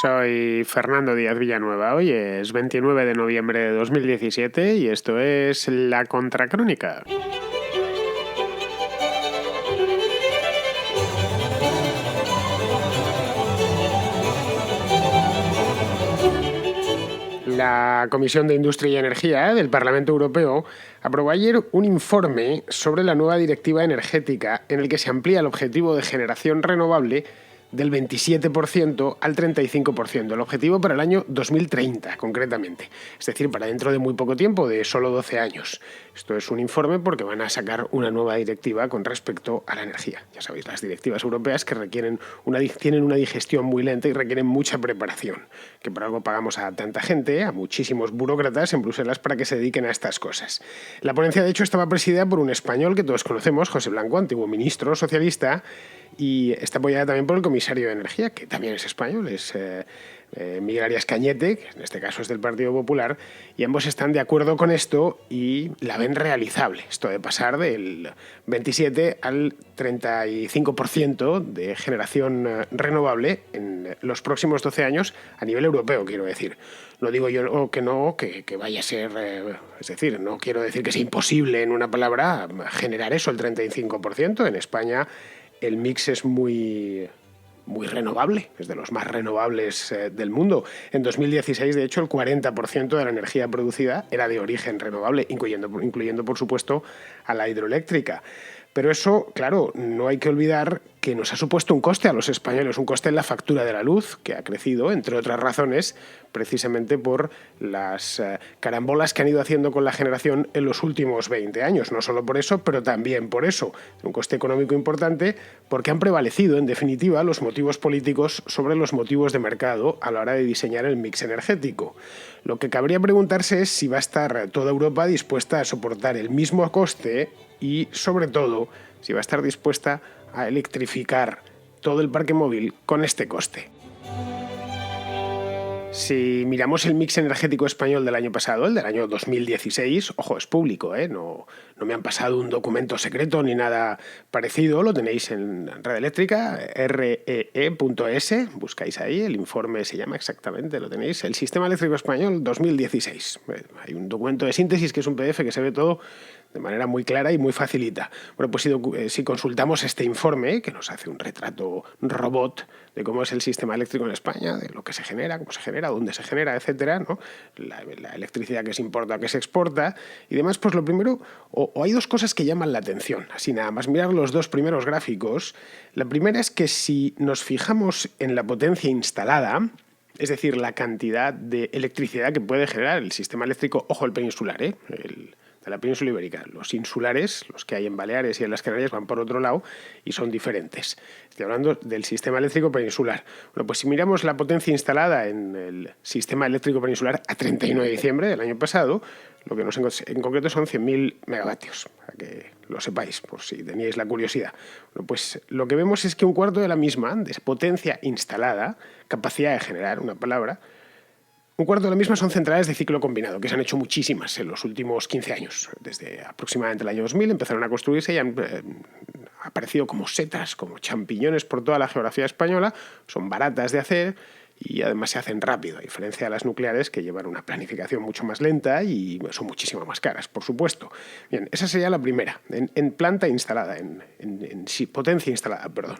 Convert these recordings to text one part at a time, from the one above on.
Soy Fernando Díaz Villanueva. Hoy es 29 de noviembre de 2017 y esto es La Contracrónica. La Comisión de Industria y Energía del Parlamento Europeo aprobó ayer un informe sobre la nueva directiva energética en el que se amplía el objetivo de generación renovable del 27% al 35%, el objetivo para el año 2030 concretamente, es decir, para dentro de muy poco tiempo, de solo 12 años. Esto es un informe porque van a sacar una nueva directiva con respecto a la energía. Ya sabéis, las directivas europeas que tienen una digestión muy lenta y requieren mucha preparación, que por algo pagamos a tanta gente, a muchísimos burócratas en Bruselas para que se dediquen a estas cosas. La ponencia, de hecho, estaba presidida por un español que todos conocemos, José Blanco, antiguo ministro socialista, y está apoyada también por el comisario de Energía, que también es español, es Miguel Arias Cañete, que en este caso es del Partido Popular, y ambos están de acuerdo con esto y la ven realizable, esto de pasar del 27 al 35% de generación renovable en los próximos 12 años a nivel europeo, quiero decir. No digo yo que vaya a ser, es decir, no quiero decir que sea imposible en una palabra generar eso, el 35%. En España el mix es muy renovable, es de los más renovables del mundo. En 2016, de hecho, el 40% de la energía producida era de origen renovable, incluyendo por supuesto, a la hidroeléctrica. Pero eso, claro, no hay que olvidar que nos ha supuesto un coste a los españoles, un coste en la factura de la luz, que ha crecido, entre otras razones, precisamente por las carambolas que han ido haciendo con la generación en los últimos 20 años. No solo por eso, pero también por eso. Un coste económico importante porque han prevalecido, en definitiva, los motivos políticos sobre los motivos de mercado a la hora de diseñar el mix energético. Lo que cabría preguntarse es si va a estar toda Europa dispuesta a soportar el mismo coste y, sobre todo, si va a estar dispuesta a electrificar todo el parque móvil con este coste. Si miramos el mix energético español del año pasado, el del año 2016, ojo, es público, no me han pasado un documento secreto ni nada parecido, lo tenéis en Red Eléctrica, ree.es, buscáis ahí, el informe se llama exactamente, lo tenéis, el Sistema Eléctrico Español 2016. Hay un documento de síntesis que es un PDF que se ve todo de manera muy clara y muy facilita. Bueno, pues si consultamos este informe, que nos hace un retrato robot de cómo es el sistema eléctrico en España, de lo que se genera, cómo se genera, dónde se genera, etcétera, ¿no? La electricidad que se importa, que se exporta y demás, pues lo primero, o hay dos cosas que llaman la atención, así nada más mirar los dos primeros gráficos. La primera es que si nos fijamos en la potencia instalada, es decir, la cantidad de electricidad que puede generar el sistema eléctrico, ojo, el peninsular, de la península ibérica. Los insulares, los que hay en Baleares y en las Canarias, van por otro lado y son diferentes. Estoy hablando del sistema eléctrico peninsular. Bueno, pues si miramos la potencia instalada en el sistema eléctrico peninsular a 31 de diciembre del año pasado, lo que en concreto son 100.000 megavatios, para que lo sepáis, por si teníais la curiosidad. Bueno, pues lo que vemos es que un cuarto de la misma, de potencia instalada, capacidad de generar una palabra, un cuarto de la misma son centrales de ciclo combinado, que se han hecho muchísimas en los últimos 15 años. Desde aproximadamente el año 2000 empezaron a construirse y han aparecido como setas, como champiñones por toda la geografía española. Son baratas de hacer y además se hacen rápido, a diferencia de las nucleares, que llevan una planificación mucho más lenta y son muchísimo más caras, por supuesto. Bien, esa sería la primera, en planta instalada, en potencia instalada, perdón.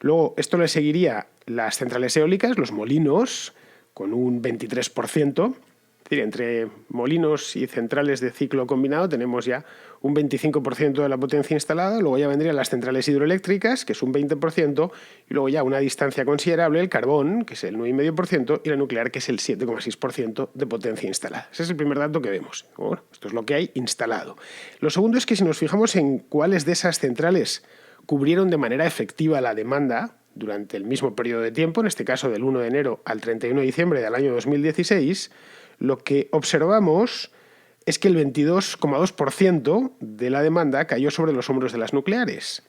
Luego, esto le seguiría las centrales eólicas, los molinos, con un 23%, es decir, entre molinos y centrales de ciclo combinado tenemos ya un 25% de la potencia instalada, luego ya vendrían las centrales hidroeléctricas, que es un 20%, y luego ya una distancia considerable, el carbón, que es el 9,5%, y la nuclear, que es el 7,6% de potencia instalada. Ese es el primer dato que vemos. Bueno, esto es lo que hay instalado. Lo segundo es que si nos fijamos en cuáles de esas centrales cubrieron de manera efectiva la demanda durante el mismo periodo de tiempo, en este caso del 1 de enero al 31 de diciembre del año 2016, lo que observamos es que el 22,2% de la demanda cayó sobre los hombros de las nucleares,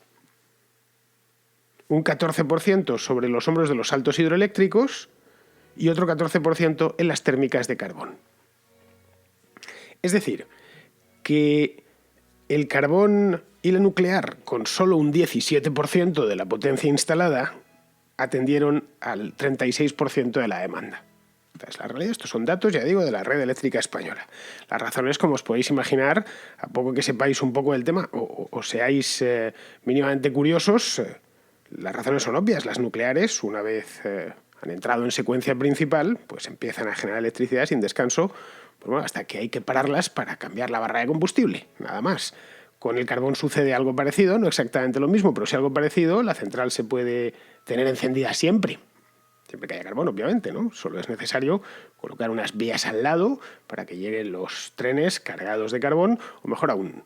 un 14% sobre los hombros de los altos hidroeléctricos y otro 14% en las térmicas de carbón. Es decir, que el carbón y la nuclear, con solo un 17% de la potencia instalada, atendieron al 36% de la demanda. Esta es la realidad. Estos son datos, ya digo, de la red eléctrica española. Las razones, como os podéis imaginar, a poco que sepáis un poco del tema o seáis mínimamente curiosos, las razones son obvias. Las nucleares, una vez han entrado en secuencia principal, pues empiezan a generar electricidad sin descanso, pues bueno, hasta que hay que pararlas para cambiar la barra de combustible, nada más. Con el carbón sucede algo parecido, no exactamente lo mismo, pero sí algo parecido. La central se puede tener encendida siempre que haya carbón, obviamente, ¿no? Solo es necesario colocar unas vías al lado para que lleguen los trenes cargados de carbón, o mejor aún,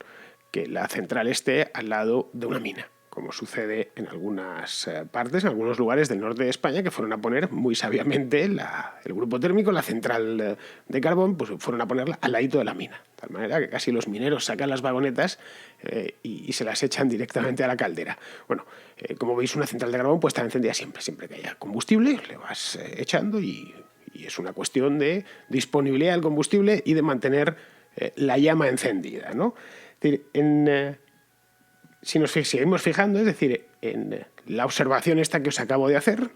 que la central esté al lado de una mina, como sucede en algunas partes, en algunos lugares del norte de España, que fueron a poner muy sabiamente el grupo térmico, la central de carbón, pues fueron a ponerla al ladito de la mina. De tal manera que casi los mineros sacan las vagonetas y se las echan directamente a la caldera. Bueno, como veis, una central de carbón puede estar encendida siempre. Siempre que haya combustible, le vas echando y es una cuestión de disponibilidad del combustible y de mantener la llama encendida, ¿no? Es decir, si nos seguimos fijando, es decir, en la observación esta que os acabo de hacer,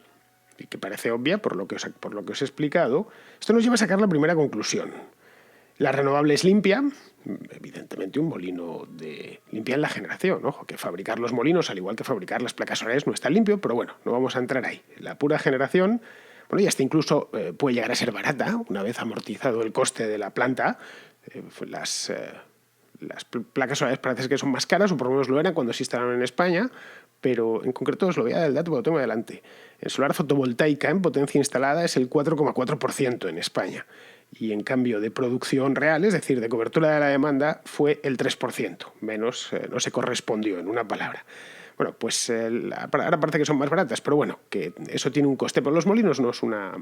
y que parece obvia por lo que os he explicado, esto nos lleva a sacar la primera conclusión. La renovable es limpia, evidentemente un molino limpia en la generación. Ojo, que fabricar los molinos, al igual que fabricar las placas solares, no está limpio, pero bueno, no vamos a entrar ahí. La pura generación, bueno, y hasta incluso puede llegar a ser barata, una vez amortizado el coste de la planta. Las placas solares parece que son más caras, o por lo menos lo eran cuando se instalaron en España, pero en concreto os lo voy a dar el dato porque lo tengo delante. El solar fotovoltaica en potencia instalada es el 4,4% en España. Y en cambio de producción real, es decir, de cobertura de la demanda, fue el 3%. Menos no se correspondió, en una palabra. Bueno, pues ahora parece que son más baratas, pero bueno, que eso tiene un coste. Pero los molinos no es una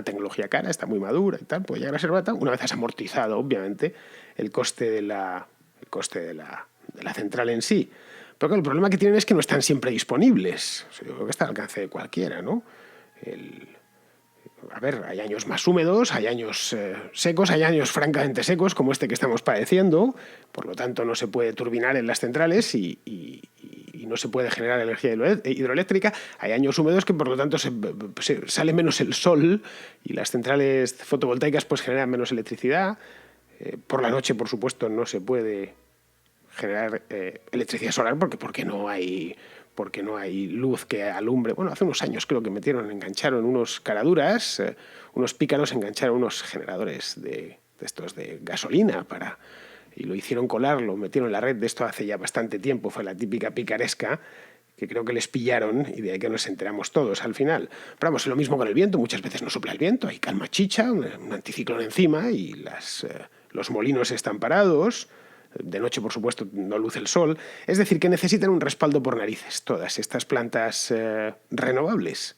tecnología cara, está muy madura y tal, puede llegar a ser barata. Una vez has amortizado, obviamente, el coste de la central en sí. Pero claro, el problema que tienen es que no están siempre disponibles. O sea, yo creo que está al alcance de cualquiera, ¿no? A ver, hay años más húmedos, hay años secos, hay años francamente secos, como este que estamos padeciendo. Por lo tanto, no se puede turbinar en las centrales y no se puede generar energía hidroeléctrica. Hay años húmedos que, por lo tanto, sale menos el sol y las centrales fotovoltaicas pues generan menos electricidad. Por la noche, por supuesto, no se puede generar electricidad solar porque no hay luz que alumbre. Bueno, hace unos años creo que engancharon unos caraduras, unos pícaros engancharon unos generadores de estos de gasolina y lo hicieron colar, lo metieron en la red. De esto hace ya bastante tiempo, fue la típica picaresca que creo que les pillaron y de ahí que nos enteramos todos al final. Pero vamos, es lo mismo con el viento, muchas veces no sopla el viento, hay calma chicha, un anticiclón encima y los molinos están parados. De noche, por supuesto, no luce el sol. Es decir, que necesitan un respaldo por narices todas estas plantas renovables.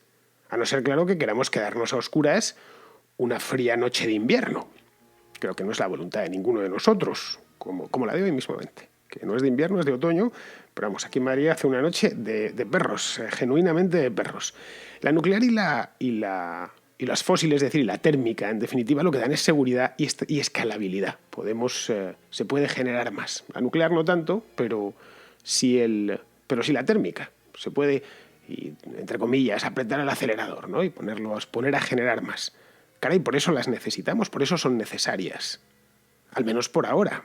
A no ser, claro, que queramos quedarnos a oscuras una fría noche de invierno. Creo que no es la voluntad de ninguno de nosotros, como la de hoy mismamente. Que no es de invierno, es de otoño, pero vamos, aquí en Madrid hace una noche de perros, genuinamente de perros. La nuclear y las fósiles, es decir, la térmica, en definitiva, lo que dan es seguridad y escalabilidad. Se puede generar más. La nuclear no tanto, pero sí la térmica. Se puede, entre comillas, apretar el acelerador, ¿no? Y poner a generar más. Caray, por eso las necesitamos, por eso son necesarias. Al menos por ahora.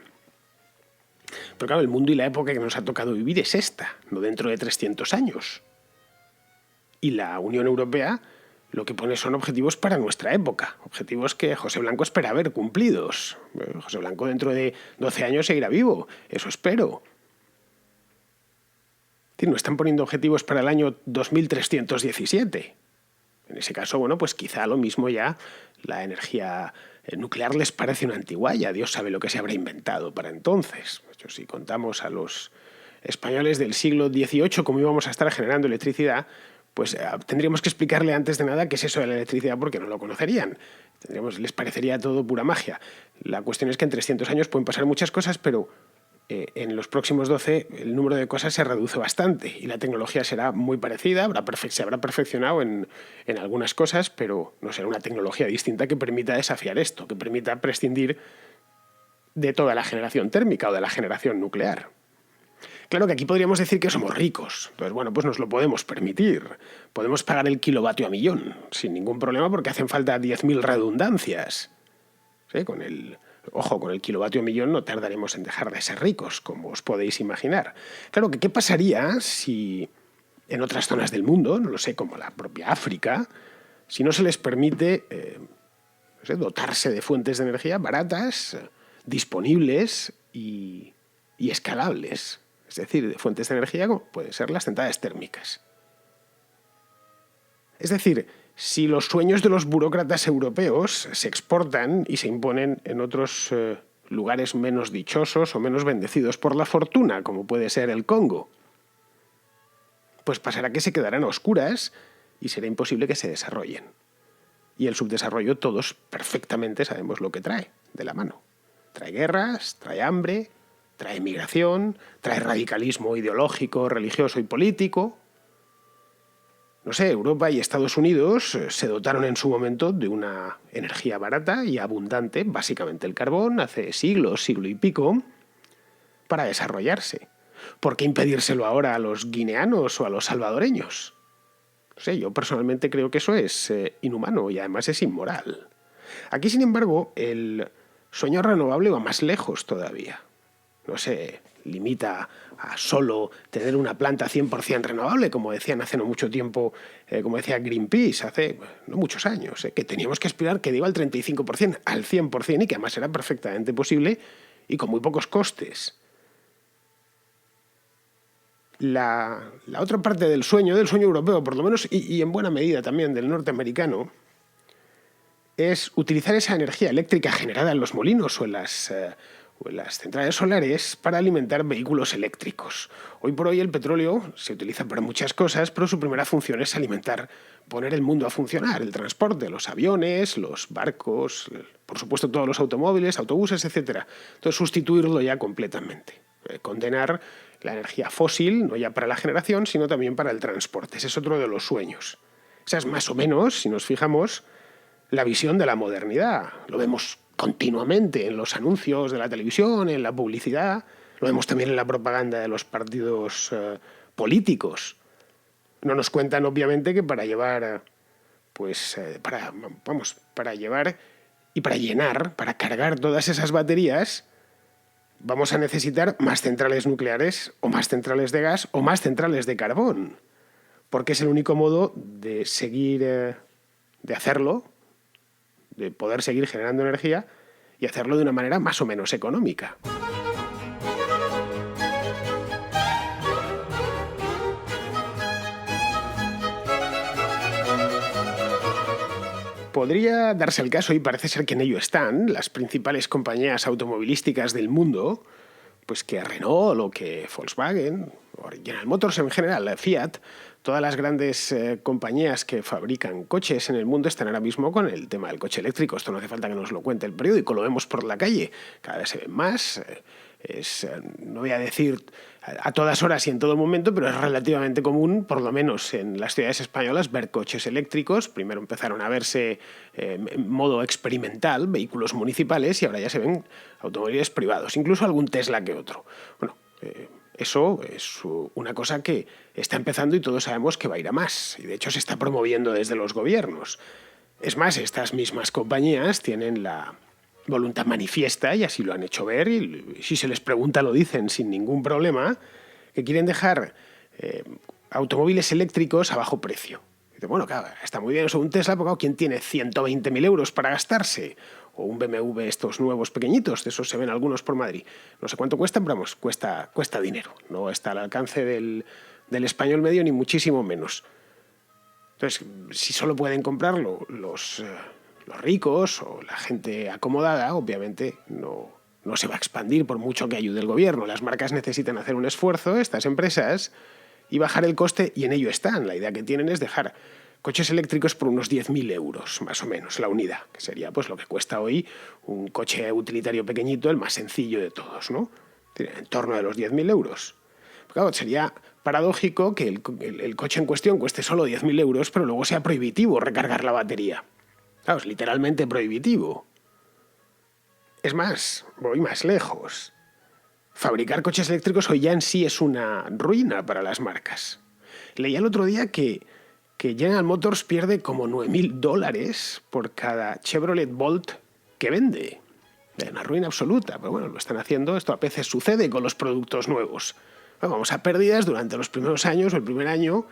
Pero claro, el mundo y la época que nos ha tocado vivir es esta, no dentro de 300 años. Y la Unión Europea lo que pone son objetivos para nuestra época, objetivos que José Blanco espera ver cumplidos. José Blanco dentro de 12 años seguirá vivo, eso espero. Es decir, no están poniendo objetivos para el año 2317. En ese caso, bueno, pues quizá lo mismo ya la energía nuclear les parece una antigualla. Dios sabe lo que se habrá inventado para entonces. De hecho, si contamos a los españoles del siglo XVIII cómo íbamos a estar generando electricidad, pues tendríamos que explicarle antes de nada qué es eso de la electricidad porque no lo conocerían. Les parecería todo pura magia. La cuestión es que en 300 años pueden pasar muchas cosas, pero en los próximos 12 el número de cosas se reduce bastante y la tecnología será muy parecida, se habrá perfeccionado en algunas cosas, pero no será una tecnología distinta que permita desafiar esto, que permita prescindir de toda la generación térmica o de la generación nuclear. Claro que aquí podríamos decir que somos ricos. Entonces, bueno, pues nos lo podemos permitir. Podemos pagar el kilovatio a millón sin ningún problema porque hacen falta 10.000 redundancias. ¿Sí? Ojo, con el kilovatio a millón no tardaremos en dejar de ser ricos, como os podéis imaginar. Claro que, ¿qué pasaría si en otras zonas del mundo, no lo sé, como la propia África, si no se les permite no sé, dotarse de fuentes de energía baratas, disponibles y escalables? Es decir, de fuentes de energía como pueden ser las centrales térmicas. Es decir, si los sueños de los burócratas europeos se exportan y se imponen en otros lugares menos dichosos o menos bendecidos por la fortuna, como puede ser el Congo, pues pasará que se quedarán a oscuras y será imposible que se desarrollen. Y el subdesarrollo todos perfectamente sabemos lo que trae de la mano. Trae guerras, trae hambre, trae migración, trae radicalismo ideológico, religioso y político. No sé, Europa y Estados Unidos se dotaron en su momento de una energía barata y abundante, básicamente el carbón, hace siglo y pico, para desarrollarse. ¿Por qué impedírselo ahora a los guineanos o a los salvadoreños? No sé, yo personalmente creo que eso es inhumano y además es inmoral. Aquí, sin embargo, el sueño renovable va más lejos todavía. No se limita a solo tener una planta 100% renovable, como decían hace no mucho tiempo, como decía Greenpeace, hace no muchos años, que teníamos que aspirar que digo al 35%, al 100%, y que además era perfectamente posible y con muy pocos costes. La otra parte del sueño europeo, por lo menos, y en buena medida también del norteamericano, es utilizar esa energía eléctrica generada en los molinos o en las centrales solares para alimentar vehículos eléctricos. Hoy por hoy el petróleo se utiliza para muchas cosas, pero su primera función es poner el mundo a funcionar, el transporte, los aviones, los barcos, por supuesto todos los automóviles, autobuses, etc. Entonces sustituirlo ya completamente. Condenar la energía fósil, no ya para la generación, sino también para el transporte. Ese es otro de los sueños. Esa es más o menos, si nos fijamos, la visión de la modernidad. Lo vemos continuamente en los anuncios de la televisión, en la publicidad, lo vemos también en la propaganda de los partidos políticos. No nos cuentan, obviamente, que para llevar, para llevar y para llenar, para cargar todas esas baterías, vamos a necesitar más centrales nucleares o más centrales de gas o más centrales de carbón, porque es el único modo de seguir, de hacerlo, de poder seguir generando energía y hacerlo de una manera más o menos económica. Podría darse el caso, y parece ser que en ello están, las principales compañías automovilísticas del mundo, pues que Renault o que Volkswagen, o General Motors en general, Fiat, todas las grandes compañías que fabrican coches en el mundo están ahora mismo con el tema del coche eléctrico. Esto no hace falta que nos lo cuente el periódico, lo vemos por la calle, cada vez se ven más. No voy a decir a todas horas y en todo momento, pero es relativamente común, por lo menos en las ciudades españolas, ver coches eléctricos. Primero empezaron a verse en modo experimental, vehículos municipales, y ahora ya se ven automóviles privados, incluso algún Tesla que otro. Bueno, eso es una cosa que está empezando y todos sabemos que va a ir a más. Y de hecho se está promoviendo desde los gobiernos. Es más, estas mismas compañías tienen la voluntad manifiesta, y así lo han hecho ver, y si se les pregunta lo dicen sin ningún problema, que quieren dejar automóviles eléctricos a bajo precio. Y dice, bueno, claro, está muy bien eso, un Tesla, porque ¿quién tiene 120.000 euros para gastarse? O un BMW, estos nuevos pequeñitos, de esos se ven algunos por Madrid. No sé cuánto cuestan, pero vamos, cuesta dinero. No está al alcance del español medio, ni muchísimo menos. Entonces, si solo pueden comprarlo los ricos o la gente acomodada, obviamente no se va a expandir por mucho que ayude el gobierno. Las marcas necesitan hacer un esfuerzo, estas empresas, y bajar el coste, y en ello están. La idea que tienen es dejar coches eléctricos por unos 10.000 euros, más o menos, la unidad, que sería pues lo que cuesta hoy un coche utilitario pequeñito, el más sencillo de todos, ¿no? En torno a los 10.000 euros. Claro, sería paradójico que el coche en cuestión cueste solo 10.000 euros, pero luego sea prohibitivo recargar la batería. Claro, es literalmente prohibitivo. Es más, voy más lejos. fabricar coches eléctricos hoy ya en sí es una ruina para las marcas. Leía el otro día que General Motors pierde como $9.000 por cada Chevrolet Bolt que vende. Es una ruina absoluta, pero bueno, lo están haciendo. Esto a veces sucede con los productos nuevos. Bueno, vamos a pérdidas durante los primeros años o el primer año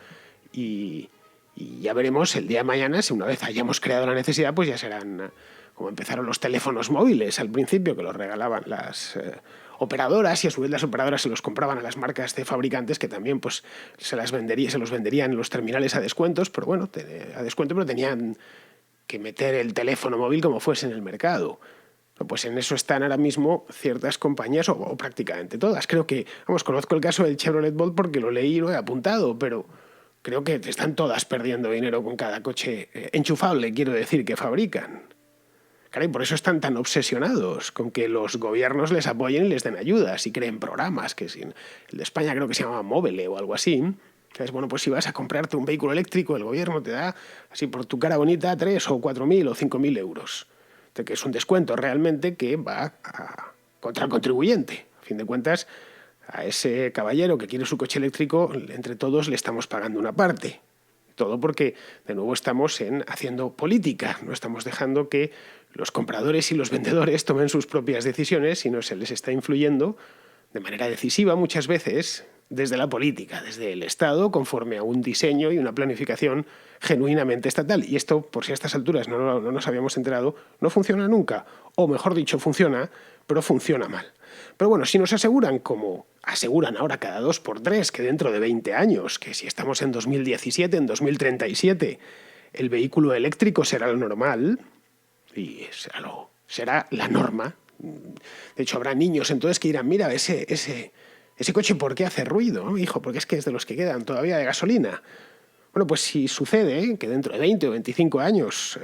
y ya veremos el día de mañana, si una vez hayamos creado la necesidad, pues ya serán como empezaron los teléfonos móviles al principio, que los regalaban las operadoras, y a su vez las operadoras se los compraban a las marcas de fabricantes que también pues se los vendían en los terminales a descuentos, pero bueno, pero tenían que meter el teléfono móvil como fuese en el mercado. Pues en eso están ahora mismo ciertas compañías, o prácticamente todas. Creo que, conozco el caso del Chevrolet Bolt porque lo leí y lo he apuntado, pero creo que están todas perdiendo dinero con cada coche enchufable, quiero decir, que fabrican. Caray, por eso están tan obsesionados con que los gobiernos les apoyen y les den ayudas y creen programas, el de España creo que se llama Móvele o algo así. Entonces, bueno, pues si vas a comprarte un vehículo eléctrico, el gobierno te da, así por tu cara bonita, 3 o 4.000 o 5.000 euros. Que es un descuento realmente que va contra el contribuyente. A fin de cuentas, a ese caballero que quiere su coche eléctrico, entre todos le estamos pagando una parte. Todo porque, de nuevo, estamos haciendo política. No estamos dejando que los compradores y los vendedores tomen sus propias decisiones, sino se les está influyendo de manera decisiva muchas veces desde la política, desde el Estado, conforme a un diseño y una planificación genuinamente estatal. Y esto, por si a estas alturas no nos habíamos enterado, no funciona nunca. O mejor dicho, funciona, pero funciona mal. Pero bueno, si nos aseguran, como aseguran ahora cada 2x3, que dentro de 20 años, que si estamos en 2017, en 2037, el vehículo eléctrico será lo normal, y será la norma. De hecho, habrá niños entonces que dirán, mira, ese coche, ¿por qué hace ruido? ¿No, hijo? Porque es que es de los que quedan todavía de gasolina. Bueno, pues si sucede que dentro de 20 o 25 años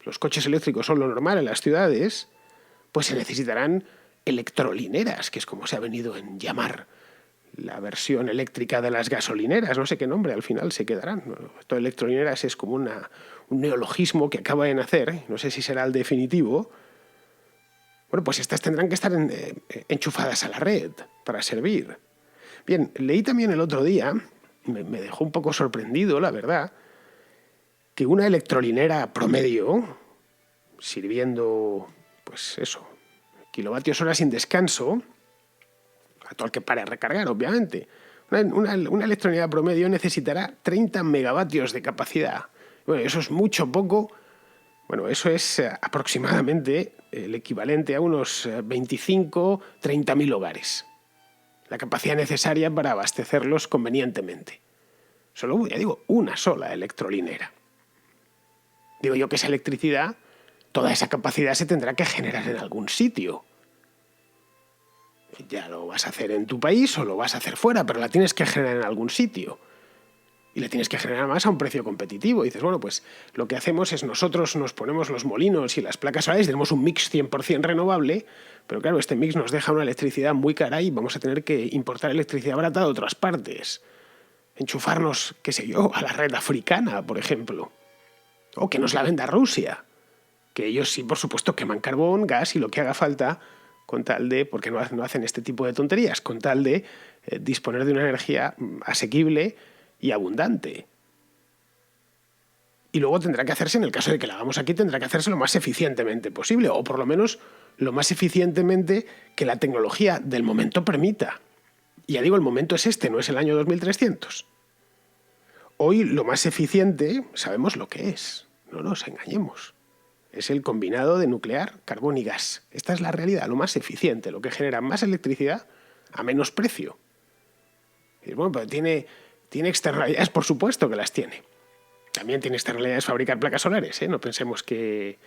los coches eléctricos son lo normal en las ciudades, pues se necesitarán electrolineras, que es como se ha venido en llamar la versión eléctrica de las gasolineras. No sé qué nombre al final se quedarán. Esto de electrolineras es como un neologismo que acaba de nacer, no sé si será el definitivo. Bueno, pues estas tendrán que estar enchufadas a la red para servir. Bien, leí también el otro día, me dejó un poco sorprendido, la verdad, que una electrolinera promedio, sirviendo, pues eso, kilovatios hora sin descanso, a todo el que pare a recargar, obviamente, una electrolinera promedio necesitará 30 megavatios de capacidad. Bueno, eso es mucho poco. Bueno, eso es aproximadamente el equivalente a unos 25-30.000 hogares. La capacidad necesaria para abastecerlos convenientemente. Solo, ya digo, una sola electrolinera. Digo yo que esa electricidad, toda esa capacidad se tendrá que generar en algún sitio. Ya lo vas a hacer en tu país o lo vas a hacer fuera, pero la tienes que generar en algún sitio. Y la tienes que generar más a un precio competitivo. Y dices, bueno, pues lo que hacemos es nosotros nos ponemos los molinos y las placas solares, tenemos un mix 100% renovable, pero claro, este mix nos deja una electricidad muy cara y vamos a tener que importar electricidad barata de otras partes. Enchufarnos, qué sé yo, a la red africana, por ejemplo. O que nos la venda Rusia. Que ellos sí, por supuesto, queman carbón, gas y lo que haga falta con tal de, porque no hacen este tipo de tonterías, con tal de disponer de una energía asequible y abundante. Y luego tendrá que hacerse, en el caso de que la hagamos aquí, tendrá que hacerse lo más eficientemente posible, o por lo menos lo más eficientemente que la tecnología del momento permita. Y ya digo, el momento es este, no es el año 2300. Hoy lo más eficiente sabemos lo que es, no nos engañemos. Es el combinado de nuclear, carbón y gas. Esta es la realidad, lo más eficiente, lo que genera más electricidad a menos precio. Y bueno, pero tiene externalidades, por supuesto que las tiene. También tiene externalidades fabricar placas solares, ¿eh? No pensemos que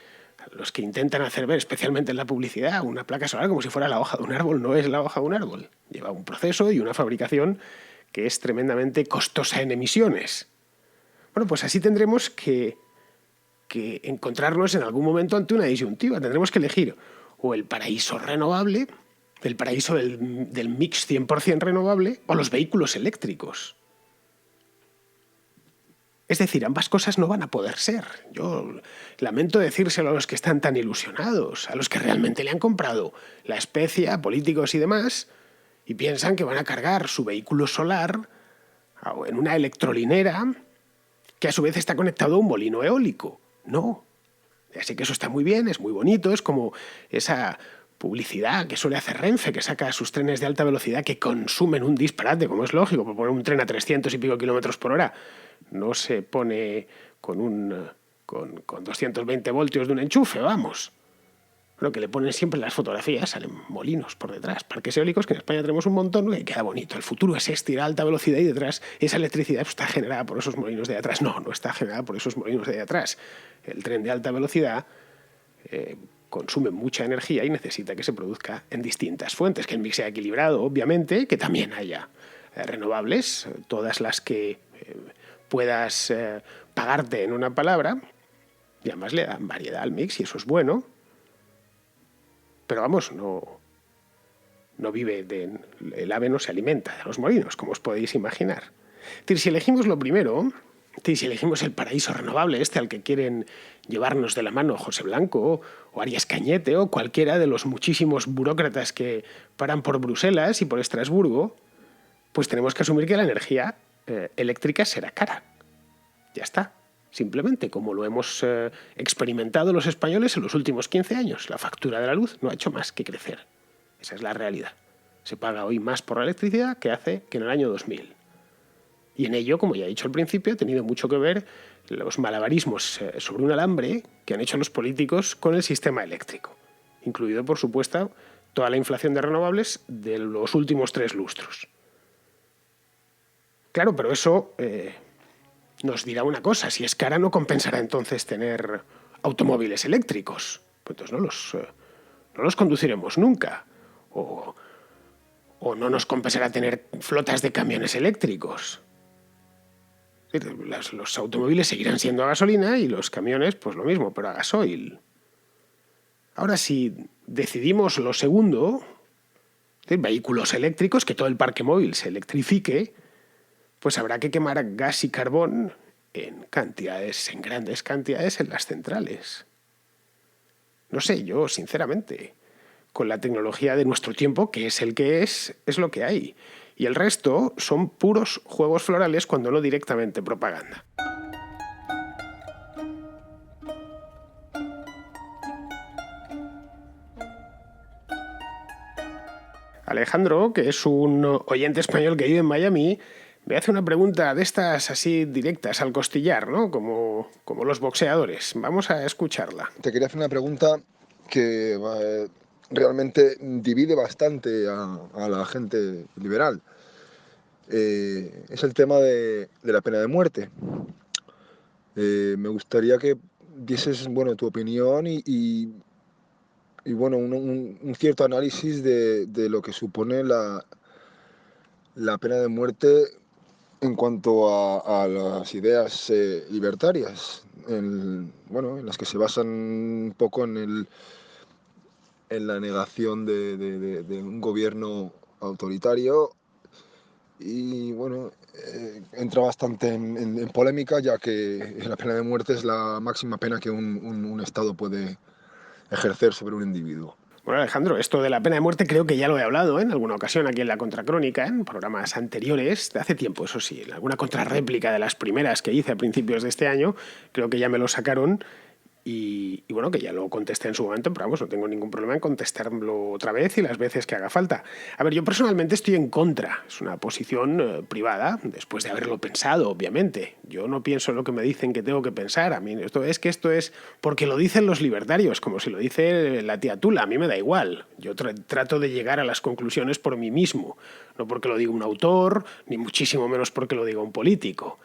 los que intentan hacer ver, especialmente en la publicidad, una placa solar como si fuera la hoja de un árbol, no es la hoja de un árbol. Lleva un proceso y una fabricación que es tremendamente costosa en emisiones. Bueno, pues así tendremos que encontrarnos en algún momento ante una disyuntiva. Tendremos que elegir o el paraíso renovable, el paraíso del mix 100% renovable, o los vehículos eléctricos. Es decir, ambas cosas no van a poder ser. Yo lamento decírselo a los que están tan ilusionados, a los que realmente le han comprado la especia, a políticos y demás, y piensan que van a cargar su vehículo solar en una electrolinera que a su vez está conectado a un molino eólico. No. Así que eso está muy bien, es muy bonito, es como esa publicidad que suele hacer Renfe, que saca sus trenes de alta velocidad que consumen un disparate, como es lógico, por poner un tren a 300 y pico kilómetros por hora. No se pone con 220 voltios de un enchufe, vamos. Lo que le ponen siempre en las fotografías, salen molinos por detrás, parques eólicos, que en España tenemos un montón, y queda bonito. El futuro es ir a alta velocidad y detrás esa electricidad está generada por esos molinos de atrás. No, no está generada por esos molinos de atrás. El tren de alta velocidad consume mucha energía y necesita que se produzca en distintas fuentes, que el mix sea equilibrado, obviamente, que también haya renovables, todas las que puedas pagarte en una palabra, y además le dan variedad al mix y eso es bueno. Pero vamos, no vive el ave no se alimenta de los molinos, como os podéis imaginar. Es decir, si elegimos lo primero, si elegimos el paraíso renovable al que quieren llevarnos de la mano José Blanco o Arias Cañete o cualquiera de los muchísimos burócratas que paran por Bruselas y por Estrasburgo, pues tenemos que asumir que la energía eléctrica será cara. Ya está. Simplemente, como lo hemos experimentado los españoles en los últimos 15 años, la factura de la luz no ha hecho más que crecer. Esa es la realidad. Se paga hoy más por la electricidad que hace que en el año 2000. Y en ello, como ya he dicho al principio, ha tenido mucho que ver los malabarismos sobre un alambre que han hecho los políticos con el sistema eléctrico, incluido, por supuesto, toda la inflación de renovables de los últimos 3 lustros. Claro, pero eso nos dirá una cosa: si es cara, no compensará entonces tener automóviles eléctricos. Pues entonces no los conduciremos nunca. O no nos compensará tener flotas de camiones eléctricos. Los automóviles seguirán siendo a gasolina y los camiones, pues lo mismo, pero a gasoil. Ahora, si decidimos lo segundo, vehículos eléctricos, que todo el parque móvil se electrifique, pues habrá que quemar gas y carbón en grandes cantidades en las centrales. No sé, yo sinceramente, con la tecnología de nuestro tiempo, que es el que es lo que hay. Y el resto son puros juegos florales, cuando no directamente propaganda. Alejandro, que es un oyente español que vive en Miami, me hace una pregunta de estas así directas al costillar, ¿no? Como los boxeadores. Vamos a escucharla. Te quería hacer una pregunta que realmente divide bastante a la gente liberal. Es el tema de la pena de muerte. Me gustaría que dieses, bueno, tu opinión y bueno, un cierto análisis de lo que supone la pena de muerte en cuanto a las ideas libertarias, en las que se basan un poco en la negación de un gobierno autoritario. Y bueno, entra bastante en polémica, ya que la pena de muerte es la máxima pena que un Estado puede ejercer sobre un individuo. Bueno, Alejandro, esto de la pena de muerte creo que ya lo he hablado en alguna ocasión aquí en la Contracrónica, en programas anteriores, de hace tiempo, eso sí, en alguna contrarréplica de las primeras que hice a principios de este año, creo que ya me lo sacaron. Y bueno, que ya lo contesté en su momento, pero vamos, no tengo ningún problema en contestarlo otra vez y las veces que haga falta. A ver, yo personalmente estoy en contra. Es una posición privada, después de haberlo pensado, obviamente. Yo no pienso en lo que me dicen que tengo que pensar. A mí esto es porque lo dicen los libertarios, como si lo dice la tía Tula. A mí me da igual. Yo trato de llegar a las conclusiones por mí mismo. No porque lo diga un autor, ni muchísimo menos porque lo diga un político.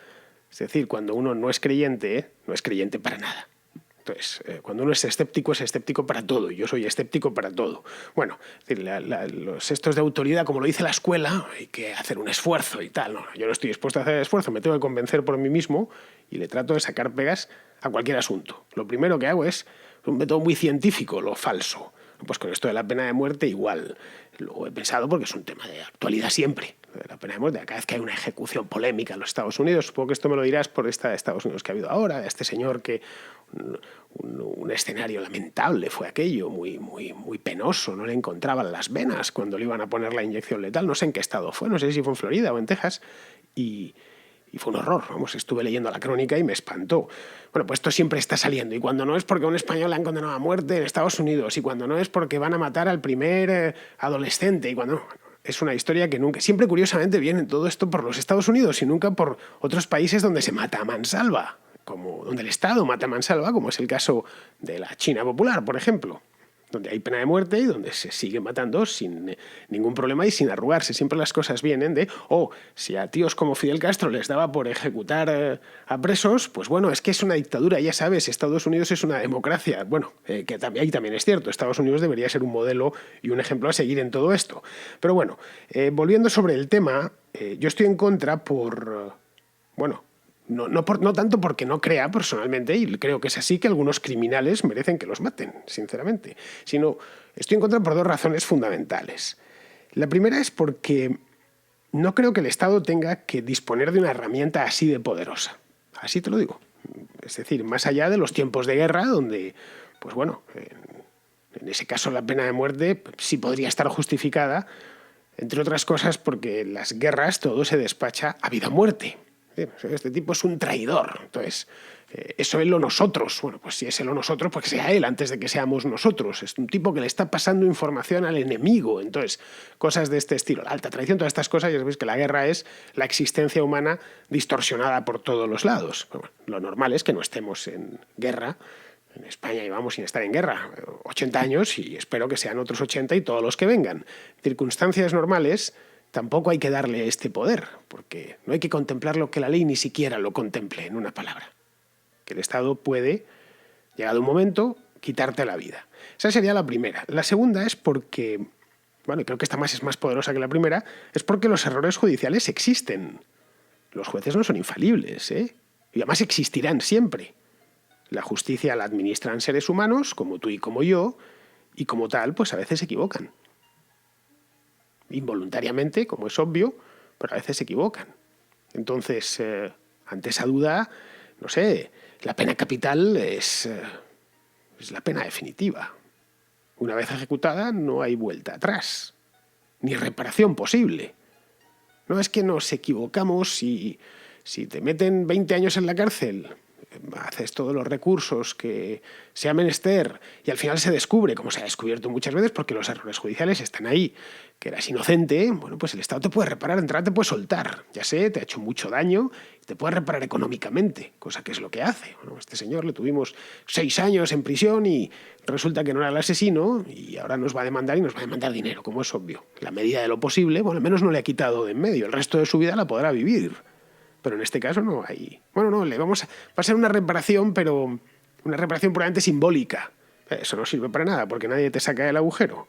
Es decir, cuando uno no es creyente para nada. Entonces, cuando uno es escéptico para todo. Yo soy escéptico para todo. Bueno, es decir, los estos de autoridad, como lo dice la escuela, hay que hacer un esfuerzo y tal. No, yo no estoy dispuesto a hacer el esfuerzo, me tengo que convencer por mí mismo y le trato de sacar pegas a cualquier asunto. Lo primero que hago es un método muy científico, lo falso. Pues con esto de la pena de muerte igual. Lo he pensado porque es un tema de actualidad siempre. La pena de muerte, cada vez que hay una ejecución polémica en los Estados Unidos, supongo que esto me lo dirás por esta de Estados Unidos que ha habido ahora, este señor que un escenario lamentable fue aquello, muy penoso, no le encontraban las venas cuando le iban a poner la inyección letal, no sé en qué estado fue, no sé si fue en Florida o en Texas, y fue un horror, vamos, estuve leyendo la crónica y me espantó. Bueno, pues esto siempre está saliendo, y cuando no es porque a un español le han condenado a muerte en Estados Unidos, y cuando no es porque van a matar al primer adolescente, y cuando no, es una historia que nunca, siempre curiosamente viene todo esto por los Estados Unidos y nunca por otros países donde se mata a mansalva, como donde el Estado mata a mansalva, como es el caso de la China popular, por ejemplo, donde hay pena de muerte y donde se sigue matando sin ningún problema y sin arrugarse. Siempre las cosas vienen de, si a tíos como Fidel Castro les daba por ejecutar a presos, pues bueno, es que es una dictadura, ya sabes, Estados Unidos es una democracia. Bueno, que ahí también es cierto, Estados Unidos debería ser un modelo y un ejemplo a seguir en todo esto. Pero bueno, volviendo sobre el tema, yo estoy en contra por, no tanto porque no crea personalmente, y creo que es así, que algunos criminales merecen que los maten, sinceramente, sino estoy en contra por dos razones fundamentales. La primera es porque no creo que el Estado tenga que disponer de una herramienta así de poderosa. Así te lo digo. Es decir, más allá de los tiempos de guerra, donde, pues bueno, en ese caso la pena de muerte sí podría estar justificada, entre otras cosas porque en las guerras todo se despacha a vida o muerte. Este tipo es un traidor. Entonces, eso es lo nosotros. Bueno, pues si es el o nosotros, pues que sea él antes de que seamos nosotros. Es un tipo que le está pasando información al enemigo. Entonces, cosas de este estilo. La alta traición, todas estas cosas, ya sabéis que la guerra es la existencia humana distorsionada por todos los lados. Bueno, lo normal es que no estemos en guerra. En España llevamos sin estar en guerra 80 años y espero que sean otros 80 y todos los que vengan. Circunstancias normales. Tampoco hay que darle este poder, porque no hay que contemplar lo que la ley ni siquiera lo contemple, en una palabra. Que el Estado puede, llegado un momento, quitarte la vida. Esa sería la primera. La segunda es porque, y creo que esta es más poderosa que la primera, es porque los errores judiciales existen. Los jueces no son infalibles, y además existirán siempre. La justicia la administran seres humanos, como tú y como yo, y como tal, pues a veces se equivocan. Involuntariamente, como es obvio, pero a veces se equivocan. Entonces, ante esa duda, no sé, la pena capital es la pena definitiva. Una vez ejecutada no hay vuelta atrás, ni reparación posible. No es que nos equivocamos y si te meten 20 años en la cárcel, haces todos los recursos que sea menester y al final se descubre, como se ha descubierto muchas veces, porque los errores judiciales están ahí, que eras inocente, bueno, pues el Estado te puede reparar, entrar, te puede soltar. Ya sé, te ha hecho mucho daño, te puede reparar económicamente, cosa que es lo que hace. Bueno, a este señor le tuvimos 6 años en prisión y resulta que no era el asesino y ahora nos va a demandar y nos va a demandar dinero, como es obvio. La medida de lo posible, al menos no le ha quitado de en medio, el resto de su vida la podrá vivir. Pero en este caso no hay. Va a ser una reparación, pero una reparación puramente simbólica. Eso no sirve para nada, porque nadie te saca del agujero.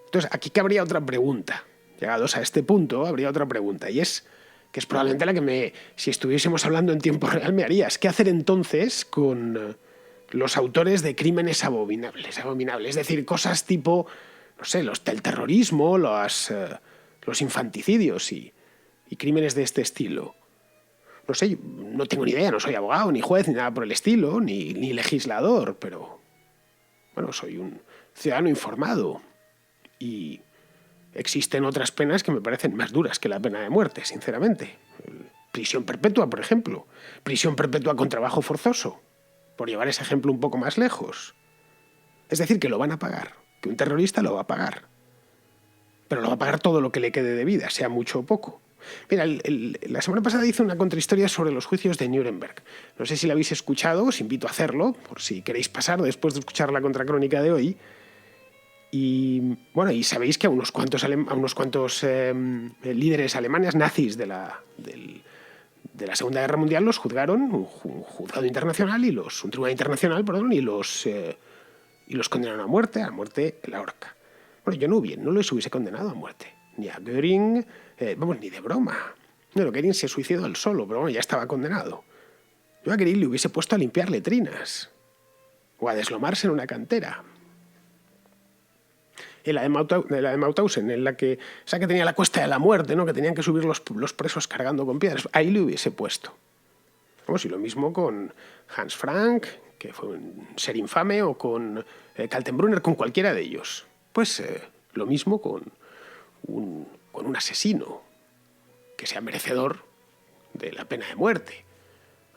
Entonces, aquí cabría otra pregunta. Llegados a este punto, habría otra pregunta, y es que es probablemente la que si estuviésemos hablando en tiempo real, me harías. ¿Qué hacer entonces con los autores de crímenes abominables? Es decir, cosas tipo, no sé, el terrorismo, los infanticidios y crímenes de este estilo. No sé, no tengo ni idea, no soy abogado, ni juez, ni nada por el estilo, ni legislador, pero soy un ciudadano informado y existen otras penas que me parecen más duras que la pena de muerte, sinceramente. Prisión perpetua, por ejemplo. Prisión perpetua con trabajo forzoso, por llevar ese ejemplo un poco más lejos. Es decir, que lo van a pagar, que un terrorista lo va a pagar. Pero lo va a pagar todo lo que le quede de vida, sea mucho o poco. Mira, la semana pasada hice una contrahistoria sobre los juicios de Nuremberg. No sé si la habéis escuchado, os invito a hacerlo, por si queréis pasar después de escuchar la contracrónica de hoy. Y sabéis que a unos cuantos líderes alemanes nazis de la Segunda Guerra Mundial los juzgaron, un juzgado internacional un tribunal internacional, y los condenaron a muerte en la horca. Bueno, yo no los hubiese condenado a muerte. Ni a Göring, ni de broma. No, Göring se suicidó él solo, pero ya estaba condenado. Yo a Göring le hubiese puesto a limpiar letrinas o a deslomarse en una cantera. la de Mauthausen, en la que, esa que tenía la cuesta de la muerte, ¿no? Que tenían que subir los presos cargando con piedras, ahí le hubiese puesto. Vamos, y lo mismo con Hans Frank, que fue un ser infame, o con Kaltenbrunner, con cualquiera de ellos. Pues lo mismo con un asesino que sea merecedor de la pena de muerte.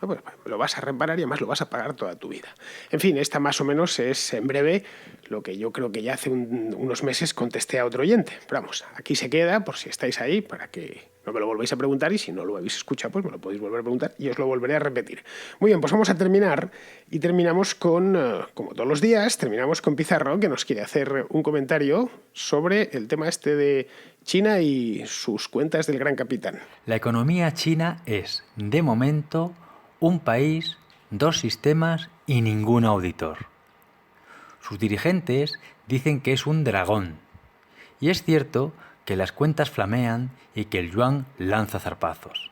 Pues lo vas a reparar y además lo vas a pagar toda tu vida. En fin, esta más o menos es en breve lo que yo creo que ya hace unos meses contesté a otro oyente. Pero vamos, aquí se queda por si estáis ahí para que no me lo volváis a preguntar, y si no lo habéis escuchado pues me lo podéis volver a preguntar y os lo volveré a repetir. Muy bien, pues vamos a terminar y terminamos con, como todos los días, terminamos con Pizarro, que nos quiere hacer un comentario sobre el tema este de China y sus cuentas del gran capitán. La economía china es, de momento, un país, dos sistemas y ningún auditor. Sus dirigentes dicen que es un dragón. Y es cierto que las cuentas flamean y que el yuan lanza zarpazos.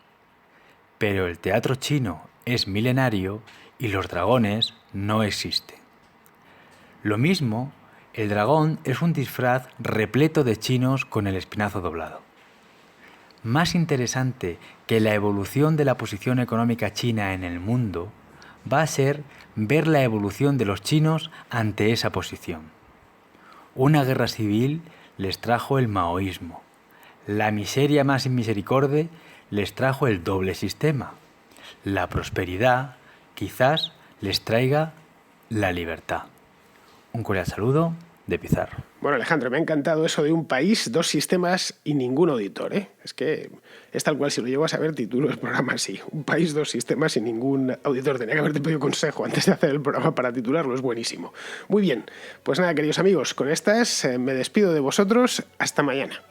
Pero el teatro chino es milenario y los dragones no existen. Lo mismo, el dragón es un disfraz repleto de chinos con el espinazo doblado. Más interesante que la evolución de la posición económica china en el mundo va a ser ver la evolución de los chinos ante esa posición. Una guerra civil les trajo el maoísmo. La miseria más inmisericorde les trajo el doble sistema. La prosperidad quizás les traiga la libertad. Un cordial saludo de Pizarro. Bueno, Alejandro, me ha encantado eso de un país, dos sistemas y ningún auditor, ¿eh? Es que es tal cual, si lo llego a saber, titulo el programa así. Un país, dos sistemas y ningún auditor. Tenía que haberte pedido consejo antes de hacer el programa para titularlo, es buenísimo. Muy bien, pues nada, queridos amigos, con estas me despido de vosotros. Hasta mañana.